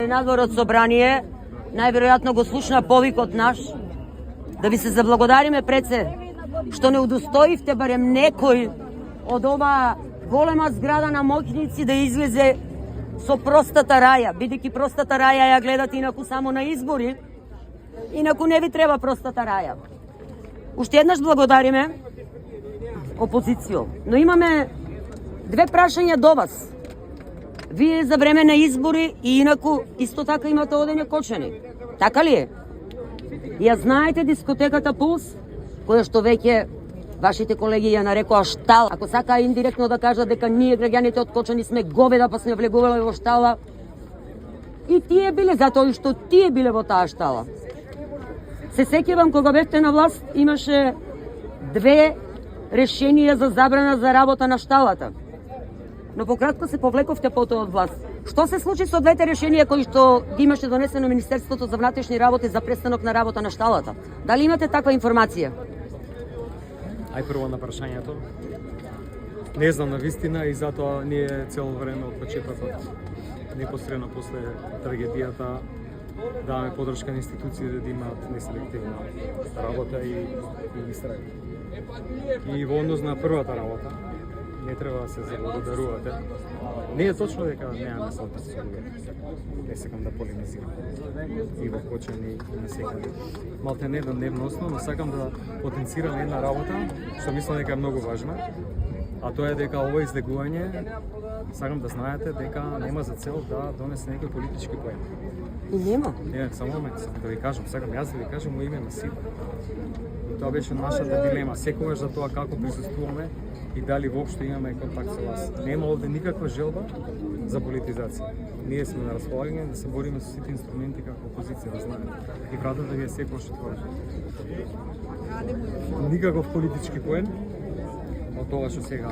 Надвор од собрание, најверојатно го слушна повикот наш, да ви се заблагодариме пред се, што не удостоивте барем некој од оваа голема зграда на моќници да излезе со простата раја, бидејќи простата раја ја гледате инаку само на избори, инаку не ви треба простата раја. Уште еднаш благодариме опозицијо, но имаме две прашања до вас. Вие за време на избори и инаку исто така имате одење кочани. Така ли е? Ја знаете дискотеката Пулс, која што веќе вашите колеги ја нарекоа штала. Ако сакаа индиректно да кажат дека ние граѓаните од Кочани сме говеда па сме влегувале во штала, и тие биле затоа што тие биле во таа штала. Се сеќавам кога бевте на власт, имаше две решенија за забрана за работа на шталата. Но пократко се повлековте потоа од власт. Што се случи со двете решенија кои што ги имаше донесено Министерството за внатрешни работи за престанок на работа на шталата? Дали имате таква информација? Ај прво на прашањето. Не знам на вистина и затоа ние цело време од почетокот, непосредно после трагедијата, даваме подршка на институциите да имаат неселективна работа и страјк. И во однос на првата работа, не треба да се заблагодарувате. Не е точно дека немаме контакт со луѓето. Не сакам да полемизирам. И во Кочани и на секаде. Малте не да дневносно, но сакам да потенцирам една работа, што мислам дека е многу важна. А тоа е дека ова излегување, сакам да знаете дека нема за цел да донесе некој политички поен. И нема. Не, само момент, да ви кажам, сакам јас да ви кажам во име на сите. Тоа беше нашата дилема, секогаш за тоа како присуствуваме и дали воопшто имаме контакт со вас. Нема овде никаква желба за политизација. Ние сме на располагање да се бориме со сите инструменти како опозиција, да знаете. И вратата ви е секогаш отворена. Никаков политички поен од тоа што сега